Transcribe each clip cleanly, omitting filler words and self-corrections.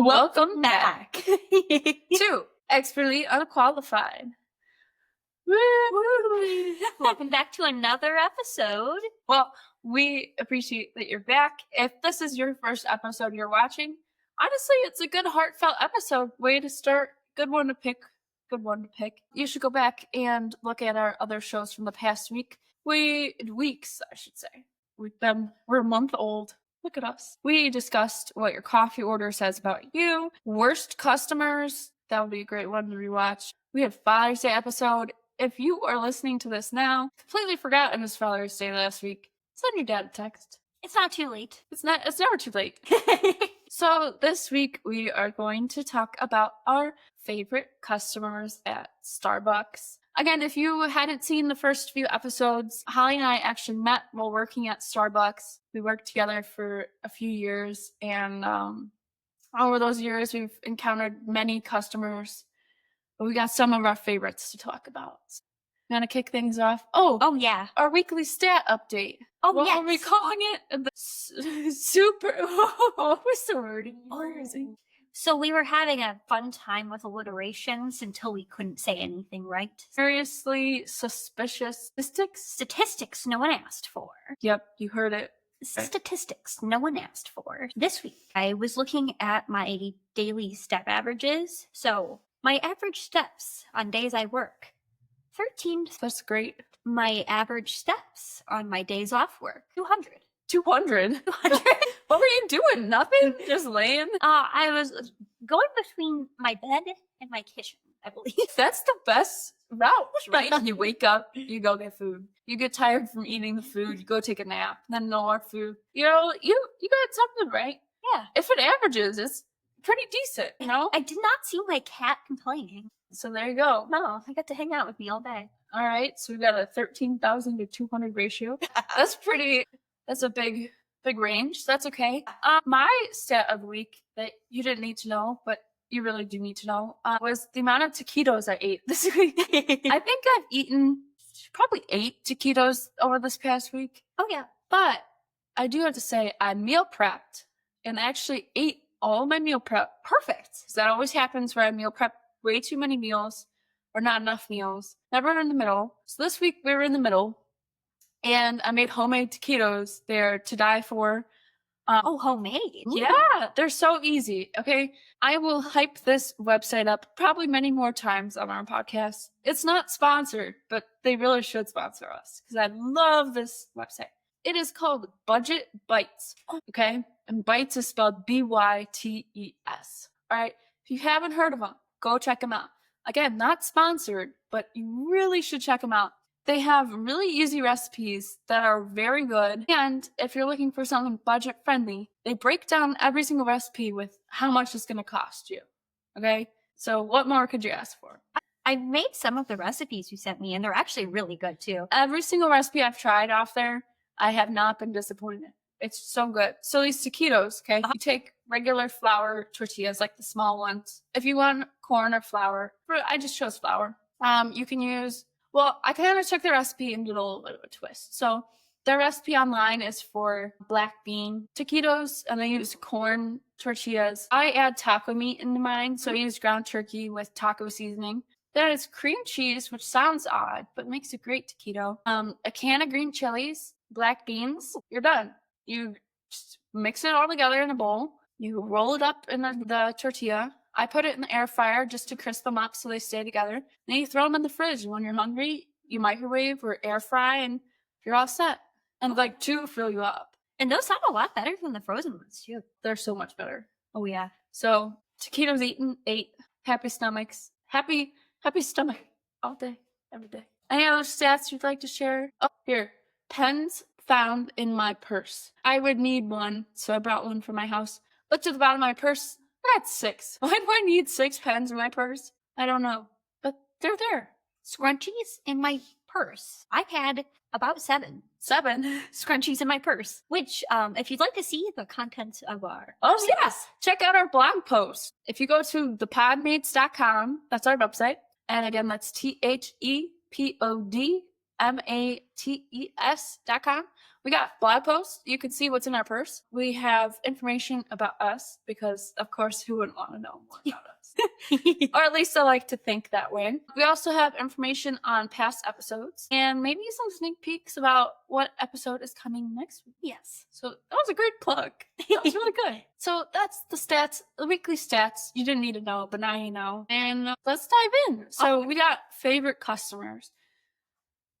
Welcome back to Expertly Unqualified. Woo! Welcome back to another episode. Well, we appreciate that you're back. If this is your first episode you're watching, honestly, it's a good heartfelt episode. Way to start. Good one to pick. You should go back and look at our other shows from the past weeks, I should say. We're a month old. Look at us. We discussed what your coffee order says about you. Worst customers. That would be a great one to rewatch. We had Father's Day episode. If you are listening to this now, completely forgot it was Father's Day last week, send your dad a text. It's not too late. It's never too late. So this week we are going to talk about our favorite customers at Starbucks. Again, if you hadn't seen the first few episodes, Holly and I actually met while working at Starbucks. We worked together for a few years, and over those years, we've encountered many customers, but we got some of our favorites to talk about. I'm gonna kick things off. Oh yeah, our weekly stat update. What are we calling it? The super. We're so embarrassing. So we were having a fun time with alliterations until we couldn't say anything right. Seriously suspicious statistics no one asked for. Yep, you heard it. Statistics no one asked for. This week, I was looking at my daily step averages. So my average steps on days I work, 13. That's great. My average steps on my days off work, 200. 200? What were you doing? Nothing? Just laying? I was going between my bed and my kitchen, I believe. That's the best route, right? You wake up, you go get food. You get tired from eating the food, you go take a nap, then no more food. You know, you got something, right? Yeah. If it averages, it's pretty decent, you know? I did not see my cat complaining. So there you go. No, I got to hang out with me all day. All right, so we got a 13,000 to 200 ratio. That's a big range. That's okay. My stat of the week that you didn't need to know, but you really do need to know, was the amount of taquitos I ate this week. I think I've eaten probably 8 taquitos over this past week. Oh yeah. But I do have to say I meal prepped and actually ate all my meal prep perfect. Because that always happens where I meal prep way too many meals or not enough meals. Never in the middle. So this week we were in the middle. And I made homemade taquitos. They're to die for. Homemade? Yeah, they're so easy. Okay, I will hype this website up probably many more times on our podcast. It's not sponsored, but they really should sponsor us because I love this website. It is called Budget Bites. Okay, and Bites is spelled BYTES. All right, if you haven't heard of them, go check them out. Again, not sponsored, but you really should check them out. They have really easy recipes that are very good. And if you're looking for something budget friendly, they break down every single recipe with how much it's going to cost you. Okay? So what more could you ask for? I've made some of the recipes you sent me, and they're actually really good too. Every single recipe I've tried off there, I have not been disappointed. It's so good. So these taquitos, okay? You take regular flour tortillas, like the small ones. If you want corn or flour, I just chose flour. You can use... Well, I kind of took the recipe and did a little bit of a twist. So their recipe online is for black bean taquitos, and they use corn tortillas. I add taco meat into mine, so I use ground turkey with taco seasoning. Then it's cream cheese, which sounds odd, but makes a great taquito. A can of green chilies, black beans. You're done. You just mix it all together in a bowl. You roll it up in the tortilla. I put it in the air fryer just to crisp them up so they stay together. Then you throw them in the fridge. And when you're hungry, you microwave or air fry, and you're all set. And like 2 fill you up. And those sound a lot better than the frozen ones too. They're so much better. Oh yeah. So taquitos eaten, 8. Happy stomachs. Happy stomach all day, every day. Any other stats you'd like to share? Oh, here. Pens found in my purse. I would need one, so I brought one from my house. Looked at the bottom of my purse. That's 6. Why do I need 6 pens in my purse? I don't know. But they're there. Scrunchies in my purse. I've had about 7 scrunchies in my purse. Which, if you'd like to see the contents of our... Oh, yes! Check out our blog post. If you go to thepodmates.com, that's our website. And again, that's THEPOD mates.com. We got blog posts. You can see what's in our purse. We have information about us because, of course, who wouldn't want to know more about us? Or at least I like to think that way. We also have information on past episodes and maybe some sneak peeks about what episode is coming next week. Yes. So that was a great plug. That was really good. So that's the stats, the weekly stats. You didn't need to know, but now you know. And let's dive in. So we got favorite customers.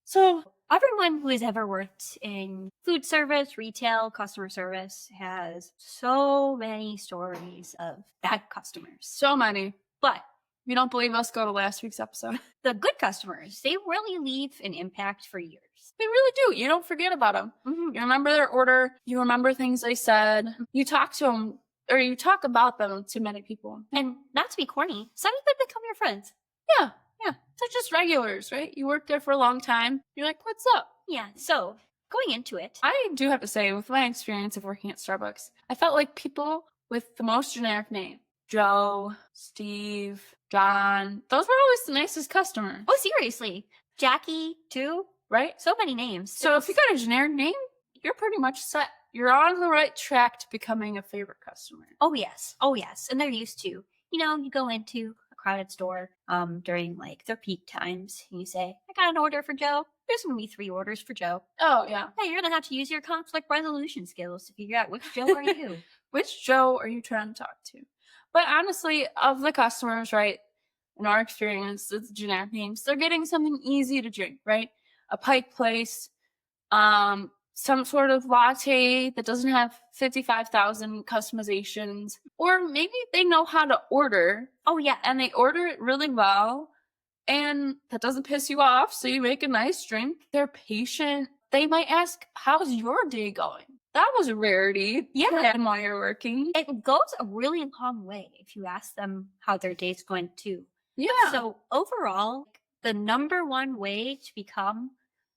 So everyone who has ever worked in food service, retail, customer service has so many stories of bad customers. so many. But If you don't believe us, go to last week's episode. the good customers, they really leave an impact for years. They really do. You don't forget about them. Mm-hmm. You remember their order. You remember things they said. You talk to them, or you talk about them to many people. And not to be corny, some of them become your friends. Yeah. They're just regulars, right? You work there for a long time. You're like, what's up? Yeah, so going into it, I do have to say, with my experience of working at Starbucks, I felt like people with the most generic name, Joe, Steve, John, those were always the nicest customers. oh, seriously, Jackie, too? Right? So many names. So if you got a generic name, you're pretty much set. You're on the right track to becoming a favorite customer. Oh, yes. And they're used to, you go into a crowded store during like their peak times and you say, I got an order for Joe. There's going to be 3 orders for Joe. Oh, yeah. Hey, you're going to have to use your conflict resolution skills to figure out which Joe are you. Which Joe are you trying to talk to? But honestly, of the customers, right, in our experience, it's generic names. They're getting something easy to drink, right? A Pike Place, some sort of latte that doesn't have 55,000 customizations, or maybe they know how to order. Oh, yeah. And they order it really well, and that doesn't piss you off, so you make a nice drink. They're patient. They might ask, how's your day going? That was a rarity. Yeah. And while you're working. It goes a really long way if you ask them how their day's going too. Yeah. So overall, the number one way to become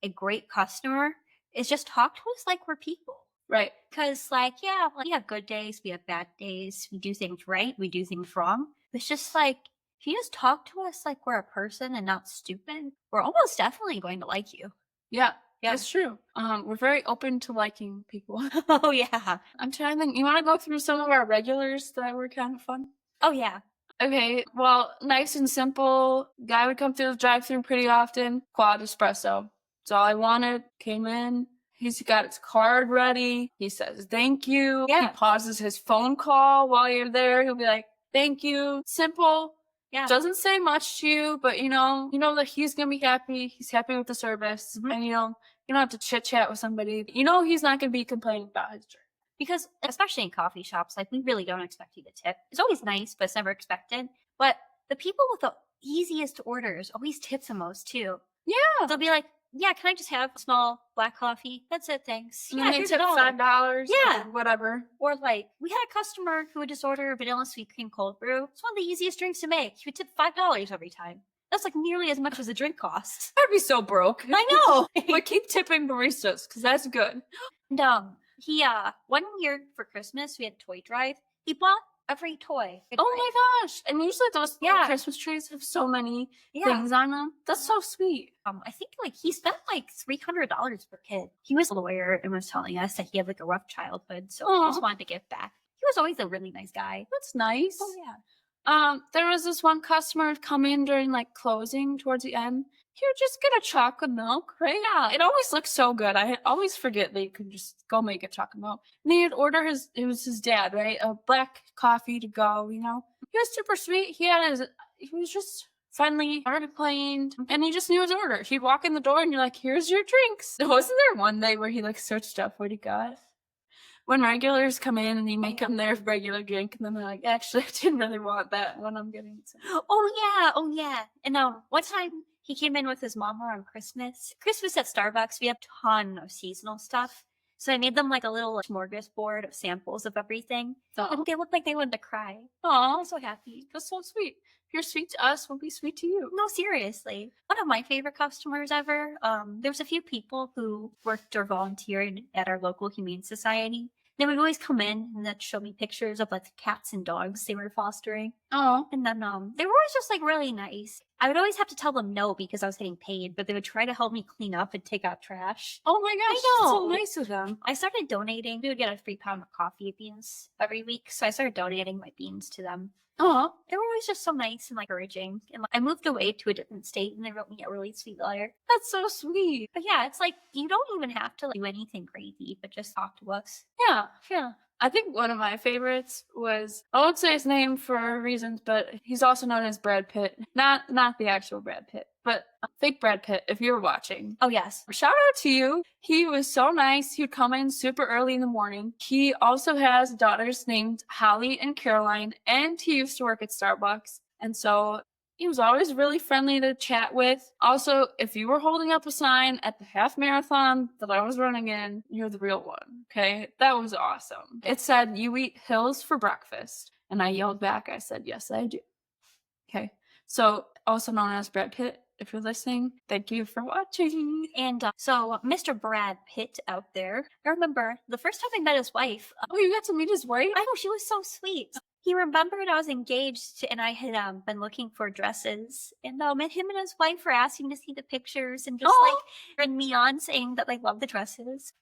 a great customer is just talk to us like we're people. Right. Because we have good days, we have bad days, we do things right, we do things wrong. It's just like, if you just talk to us like we're a person and not stupid, we're almost definitely going to like you. Yeah. Yeah. That's true. We're very open to liking people. Oh, yeah. I'm trying to think. You want to go through some of our regulars that were kind of fun? Oh, yeah. Okay, well, nice and simple. Guy would come through the drive-thru pretty often. Quad espresso. That's all I wanted. Came in. He's got his card ready. He says, thank you. Yeah. He pauses his phone call while you're there. He'll be like, thank you. Simple. Yeah. Doesn't say much to you, but you know that he's going to be happy. He's happy with the service. Mm-hmm. And you don't have to chit-chat with somebody. You know he's not going to be complaining about his drink. Because especially in coffee shops, we really don't expect you to tip. It's always nice, but it's never expected. But the people with the easiest orders always tip the most too. Yeah. They'll be like, yeah, can I just have a small black coffee? That's it, thanks. And Yeah, they here's tip $1. $5. Yeah. Or whatever. Or we had a customer who would just order a vanilla sweet cream cold brew. It's one of the easiest drinks to make. He would tip $5 every time. That's nearly as much as the drink costs. I'd be so broke. I know. But keep tipping baristas, because that's good. And he, one year for Christmas, we had toy drive. He bought every toy. Oh my gosh. And usually those Yeah. Christmas trees have so many Yeah. things on them. That's so sweet. I think he spent $300 per kid. He was a lawyer and was telling us that he had a rough childhood, so he just wanted to give back. He was always a really nice guy. That's nice. Oh yeah. There was this one customer who'd come in during closing towards the end. He would just get a chocolate milk, right? Yeah. It always looked so good. I always forget that you could just go make a chocolate milk. And he'd order it was his dad, right? A black coffee to go, He was super sweet. He was just friendly, entertained, and he just knew his order. He'd walk in the door and you're like, here's your drinks. Wasn't there one day where he searched up what he got? When regulars come in and you make them their regular drink, and then they're like, actually, I didn't really want that when I'm getting it. Oh yeah. And one time he came in with his mama on Christmas. Christmas at Starbucks, we have a ton of seasonal stuff. So I made them a little smorgasbord of samples of everything. And they looked like they wanted to cry. Aw, I'm so happy. that's so sweet. If you're sweet to us, we'll be sweet to you. No, seriously. One of my favorite customers ever, there was a few people who worked or volunteered at our local humane society. They would always come in and they'd show me pictures of like the cats and dogs they were fostering. Oh, And then they were always just like really nice. I would always have to tell them no because I was getting paid, but they would try to help me clean up and take out trash. oh my gosh, I that's know. so nice of them. I started donating. We would get a free pound of coffee beans every week, so I started donating my beans to them. Oh, They were always just so nice and like encouraging. And like, I moved away to a different state, and they wrote me a really sweet letter. that's so sweet. But yeah, it's like you don't even have to like, do anything crazy, but just talk to us. Yeah. Yeah. I think one of my favorites was, I won't say his name for reasons, but he's also known as Brad Pitt. Not the actual Brad Pitt, but fake Brad Pitt, if you're watching. Oh yes. Shout out to you. He was so nice. He would come in super early in the morning. He also has daughters named Holly and Caroline, and he used to work at Starbucks. And so he was always really friendly to chat with. Also, if you were holding up a sign at the half marathon that I was running in, you're the real one, okay? That was awesome. It said, "You eat hills for breakfast." And I yelled back, I said, "Yes, I do." Okay. So, also known as Brad Pitt, if you're listening, thank you for watching. And so Mr. Brad Pitt out there, I remember the first time I met his wife. Oh, you got to meet his wife? I know, she was so sweet. He remembered I was engaged and I had been looking for dresses. And him and his wife were asking to see the pictures and just like turned me on saying that they love the dresses.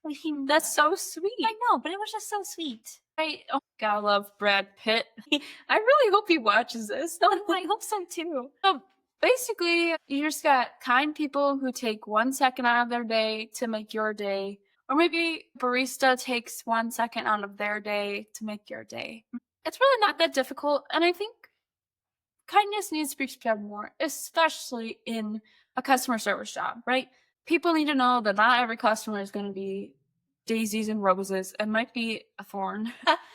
That's so sweet. I know, but it was just so sweet. Oh God, I love Brad Pitt. I really hope he watches this. I hope so too. So basically, you just got kind people who take 1 second out of their day to make your day. Or maybe barista takes 1 second out of their day to make your day. It's really not that difficult, and I think kindness needs to be spread more, especially in a customer service job, right? People need to know that not every customer is going to be daisies and roses. It might be a thorn.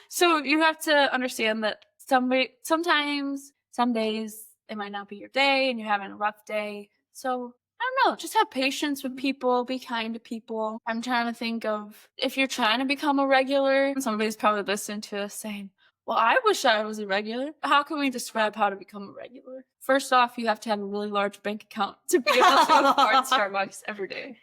So you have to understand that sometimes, some days, it might not be your day and you're having a rough day. So I don't know, just have patience with people, be kind to people. I'm trying to think of, if you're trying to become a regular, somebody's probably listening to us saying, "Well, I wish I was a regular." How can we describe how to become a regular? First off, you have to have a really large bank account to be able to afford Starbucks every day.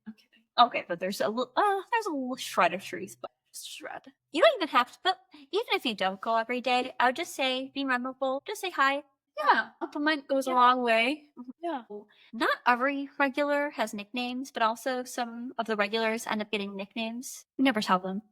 I'm kidding. Okay, but there's a little shred of truth, but Just a shred. you don't even have to. But even if you don't go every day, I would just say be memorable. Just say hi. Yeah, compliment goes a long way. Yeah. Not every regular has nicknames, but also some of the regulars end up getting nicknames. You never tell them.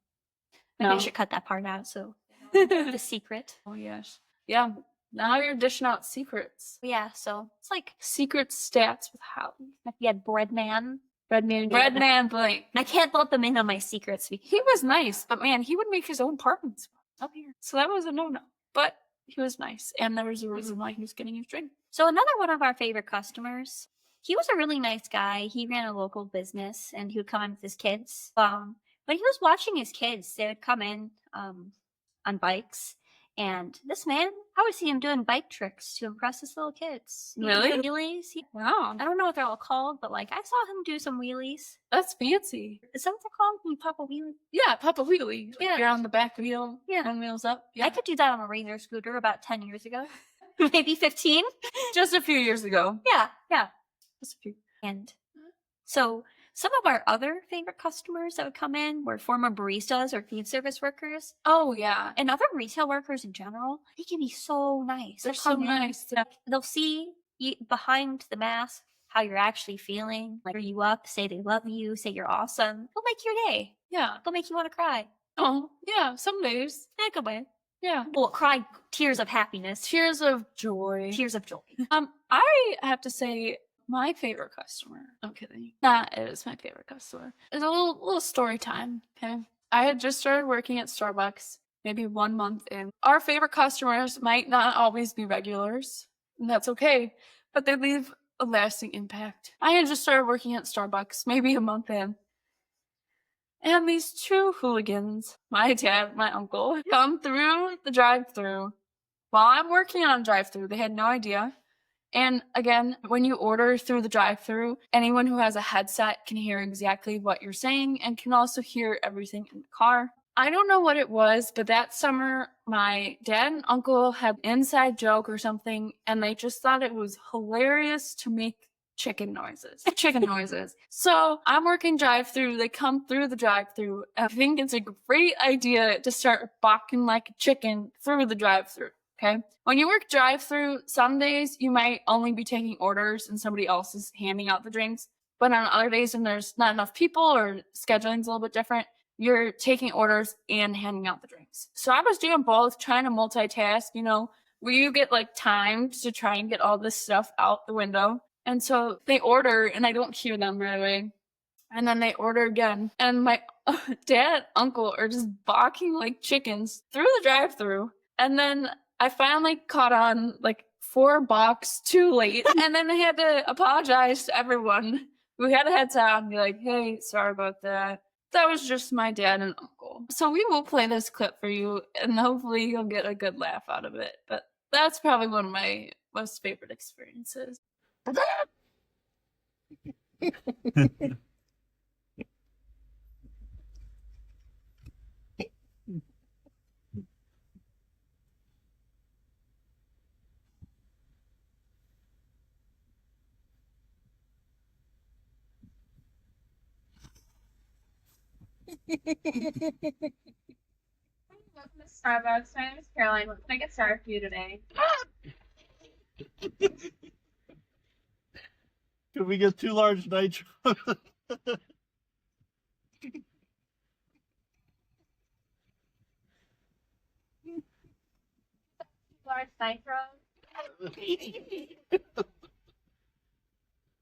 Maybe I No. should cut that part out. So the secret. Oh yes. Yeah. Now you're dishing out secrets. Yeah, so it's like Secret stats with Holly. if you had Breadman. Breadman blank. I can't let them in on my secrets. He was nice, but man, he would make his own parking spot Up here. so that was a no-no. But he was nice, and there was a reason why he was getting his drink. So another one of our favorite customers, he was a really nice guy. He ran a local business, and he would come in with his kids. When he was watching his kids, they would come in on bikes. And this man, I would see him doing bike tricks to impress his little kids. He would Really? do wheelies. Wow, I don't know what they're all called, but like I saw him do some wheelies. that's fancy. Is that what they're called? When you pop a wheelie? Yeah, pop a wheelie. Yeah. You're on the back wheel. Yeah. One wheel's up. Yeah. I could do that on a Razor scooter about 10 years ago. Maybe 15. Just a few years ago. Yeah. Just a few. And so some of our other favorite customers that would come in were former baristas or food service workers. Oh yeah. And other retail workers in general. They can be so nice. They're They'll so come in, nice. They'll see you behind the mask how you're actually feeling, like, cheer you up, say they love you, say you're awesome. They'll make your day. Yeah. They'll make you want to cry. Oh, yeah, some days. In a good way. Yeah. Well, cry tears of happiness. Tears of joy. Tears of joy. I have to say my favorite customer. I'm kidding. That is my favorite customer. It's a little story time, okay? I had just started working at Starbucks maybe 1 month in. Our favorite customers might not always be regulars, and that's okay, but they leave a lasting impact. I had just started working at Starbucks maybe a month in. And these two hooligans, my dad, my uncle, come through the drive-thru. While I'm working on drive-thru, they had no idea. And again, when you order through the drive-thru, anyone who has a headset can hear exactly what you're saying and can also hear everything in the car. I don't know what it was, but that summer, my dad and uncle had an inside joke or something, and they just thought it was hilarious to make chicken noises. Chicken noises. So I'm working drive-thru. They come through the drive-thru. I think it's a great idea to start barking like a chicken through the drive-thru. Okay. When you work drive-thru, some days you might only be taking orders and somebody else is handing out the drinks. But on other days when there's not enough people or scheduling's a little bit different, you're taking orders and handing out the drinks. So I was doing both, trying to multitask, you know, where you get like time to try and get all this stuff out the window. And so they order and I don't hear them right away. And then they order again. And my dad, uncle are just barking like chickens through the drive-thru. And then I finally caught on like 4 barks too late. And then I had to apologize to everyone. We had to head down and be like, hey, sorry about that. That was just my dad and uncle. So we will play this clip for you and hopefully you'll get a good laugh out of it. But that's probably one of my most favorite experiences. Welcome to Starbucks. My name is Caroline. What can I get started for you today? Can we get 2 large nitro? Large nitro.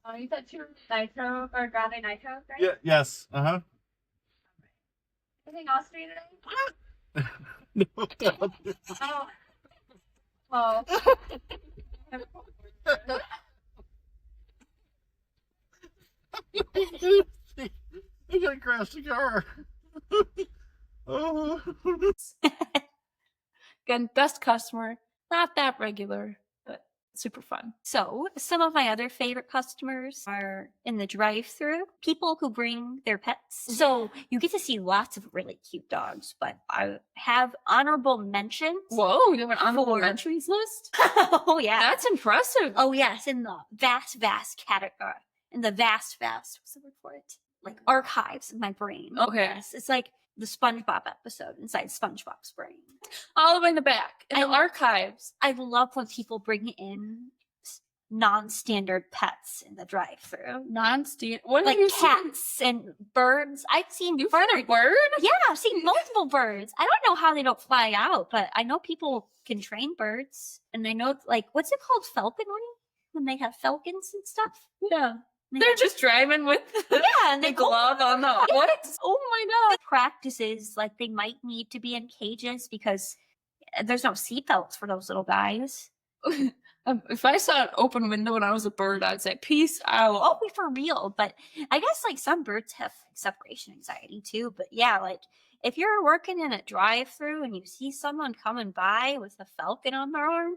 Oh, you said 2 nitro or grande nitro, right? Yeah. Yes. Uh-huh. Anything else for you today? No. Oh. I'm gonna crash the car. Oh. Again, best customer. Not that regular, but super fun. So, some of my other favorite customers are in the drive-thru, people who bring their pets. So, you get to see lots of really cute dogs, but I have honorable mentions. Whoa, you have an honorable For- mentions list? Oh, yeah. That's impressive. Oh, yes, in the vast category. In the vast, what's the word for it? Like archives in my brain. Okay. Yes, it's like the SpongeBob episode inside SpongeBob's brain. All the way in the back. In the archives. I love when people bring in non-standard pets in the drive-thru. Non-standard. What Like have you seen? cats and birds. I've seen You've birds. seen a bird? Yeah, I've seen multiple birds. I don't know how they don't fly out, but I know people can train birds. And I know, like, what's it called? Falconry? When they have falcons and stuff? Yeah. They're just driving with Yeah, and the they go glove on the what? Oh my god. practices, like they might need to be in cages because there's no seatbelts for those little guys. If I saw an open window and I was a bird, I'd say, peace out. Oh, we for real. But I guess like some birds have separation anxiety too. But yeah, like if you're working in a drive-thru and you see someone coming by with a falcon on their arm,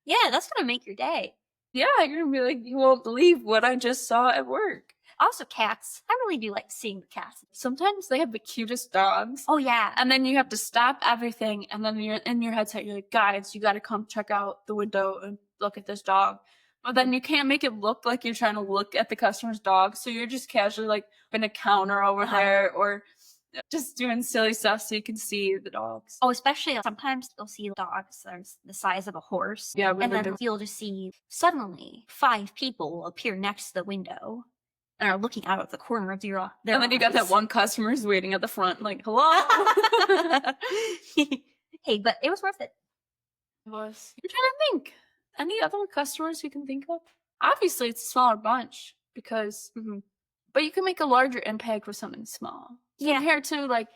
yeah, that's gonna make your day. Yeah, you're gonna be like, you won't believe what I just saw at work. Also, cats. I really do like seeing the cats. Sometimes they have the cutest dogs. Oh yeah, And then you have to stop everything, and then you're in your headset, you're like, guys, you gotta come check out the window and look at this dog. But then you can't make it look like you're trying to look at the customer's dog, so you're just casually like in a counter over there, or just doing silly stuff so you can see the dogs. Oh, especially sometimes you'll see dogs that are the size of a horse. Yeah, And then you'll just see suddenly 5 people appear next to the window and are looking out of the corner of their and then you got that eyes. one customer who's waiting at the front, like, hello. Hey, but it was worth it. It was. I'm trying to think. Any other customers you can think of? Obviously, it's a smaller bunch because, but you can make a larger impact with something small. Yeah. Compared to like,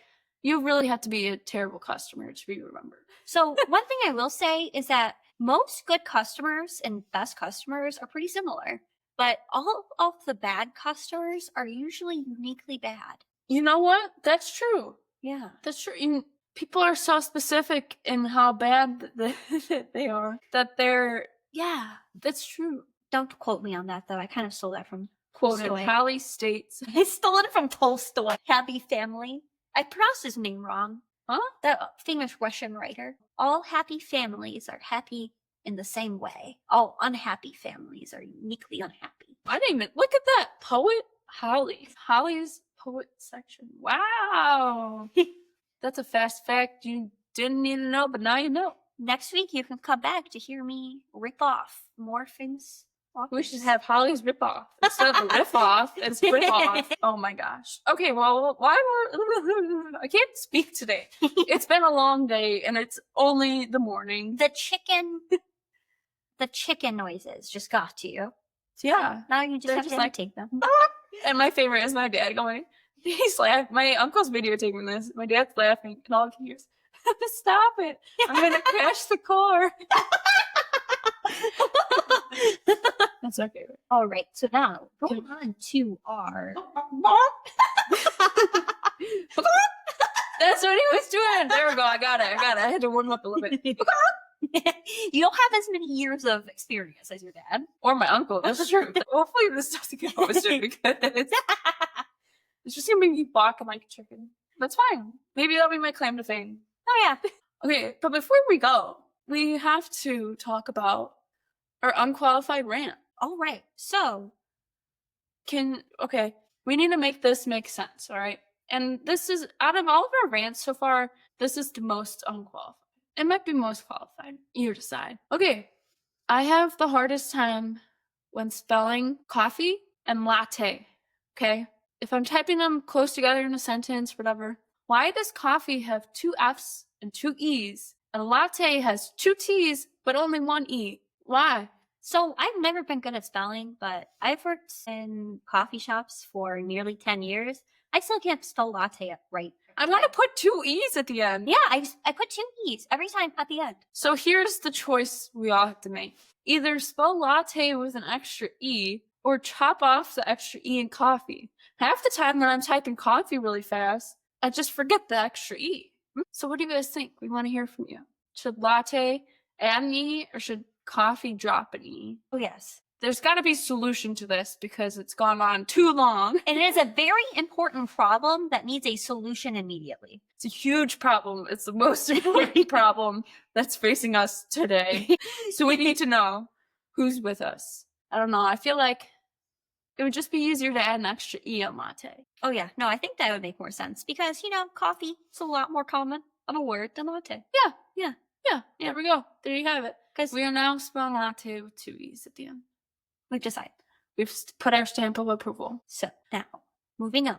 you really have to be a terrible customer to be remembered. So one thing I will say is that most good customers and best customers are pretty similar, but all of the bad customers are usually uniquely bad. You know what? That's true. Yeah. That's true. People are so specific in how bad they are that they're. Yeah. That's true. Don't quote me on that though. I kind of stole that from Quoted. Tolstoy. Hallie states. I stole it from Tolstoy. Happy family. I pronounced his name wrong. Huh? That famous Russian writer. All happy families are happy in the same way. All unhappy families are uniquely unhappy. I didn't even look at that poet Holly's poet section. Wow. That's a fast fact you didn't need to know, but now you know. Next week, you can come back to hear me rip off more famous authors. We should have Holly's rip off instead of a riff off. It's rip off. Oh my gosh. Okay, well, I can't speak today. It's been a long day, and it's only the morning. The chicken noises just got to you. Yeah. Now you just They're have just to like- imitate them. And my favorite is my dad going, he's laughing. My uncle's videotaping this. My dad's laughing, and all I can hear is, stop it. I'm going to crash the car. That's our favorite. All right, so now going on to our. That's what he was doing. There we go. I got it. I had to warm up a little bit. You don't have as many years of experience as your dad. Or my uncle. That's true. Hopefully this doesn't get posted because it's just gonna make me barking like a chicken. That's fine. Maybe that'll be my claim to fame. Oh yeah. Okay, but before we go, we have to talk about our unqualified rant. All right. So We need to make this make sense, all right? And this is, out of all of our rants so far, this is the most unqualified. It might be most qualified. You decide. Okay, I have the hardest time when spelling coffee and latte, okay? If I'm typing them close together in a sentence, whatever, why does coffee have 2 F's and 2 E's? And latte has 2 T's, but only 1 E. Why? So I've never been good at spelling, but I've worked in coffee shops for nearly 10 years. I still can't spell latte right. I want to put 2 E's at the end. Yeah, I put 2 E's every time at the end. So here's the choice we all have to make. Either spell latte with an extra E, or chop off the extra E in coffee. Half the time when I'm typing coffee really fast, I just forget the extra E. So what do you guys think? We want to hear from you. Should latte add an E, or should coffee drop an E? Oh, yes. There's got to be a solution to this because it's gone on too long. And it is a very important problem that needs a solution immediately. It's a huge problem. It's the most important problem that's facing us today. So we need to know who's with us. I don't know. I feel like it would just be easier to add an extra E on latte. Oh, yeah. No, I think that would make more sense because, coffee is a lot more common of a word than latte. Yeah, there we go. There you have it. Because We are now spelling latte with 2 E's at the end. we've decided. We've put our stamp of approval. So now, moving on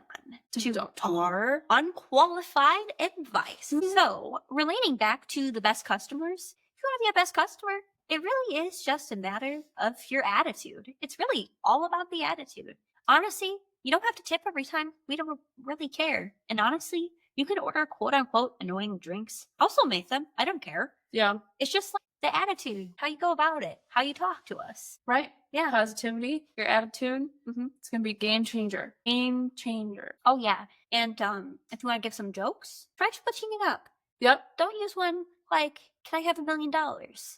to Don't. our unqualified advice. So, relating back to the best customers, if you want to be a best customer, it really is just a matter of your attitude. It's really all about the attitude. Honestly, you don't have to tip every time. We don't really care. And honestly, you can order quote unquote annoying drinks. I'll still make them. I don't care. Yeah. It's just like the attitude, how you go about it, how you talk to us. Right? Yeah. Positivity, your attitude. It's going to be game changer. Game changer. Oh, yeah. And if you want to give some jokes, try switching it up. Yep. Don't use one like, can I have $1 million?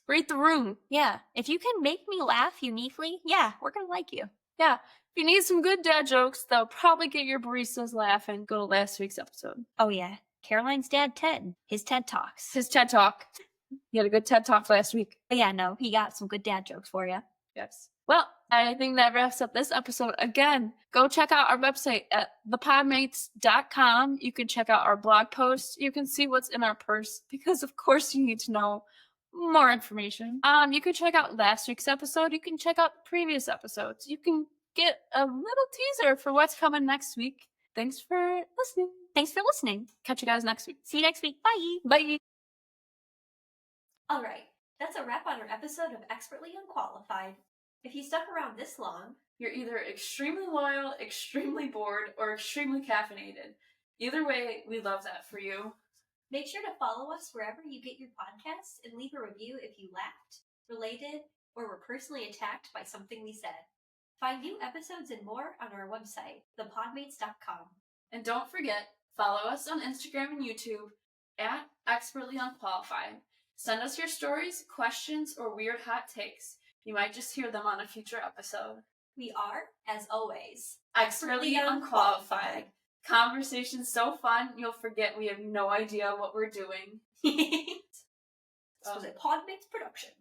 Read the room. Yeah. If you can make me laugh uniquely, yeah, we're going to like you. Yeah. If you need some good dad jokes, they'll probably get your baristas laughing. Go to last week's episode. Oh, yeah. Caroline's dad, Ted. His TED Talks. His TED Talk. He had a good TED Talk last week. But yeah, no, he got some good dad jokes for you. Yes. Well, I think that wraps up this episode. Again, go check out our website at thepodmates.com. You can check out our blog posts. You can see what's in our purse because, of course, you need to know more information. You can check out last week's episode. You can check out previous episodes. You can get a little teaser for what's coming next week. Thanks for listening. Thanks for listening. Catch you guys next week. See you next week. Bye. Bye. All right. That's a wrap on our episode of Expertly Unqualified. If you stuck around this long, You're either extremely loyal, extremely bored, or extremely caffeinated. Either way, we love that for you. make sure to follow us wherever you get your podcasts and leave a review if you laughed, related, or were personally attacked by something we said. Find new episodes and more on our website, thepodmates.com. And don't forget, follow us on Instagram and YouTube at Expertly Unqualified. Send us your stories, questions, or weird hot takes. You might just hear them on a future episode. We are, as always, Expertly Unqualified. Conversation's so fun, you'll forget we have no idea what we're doing. This was a Podmates production.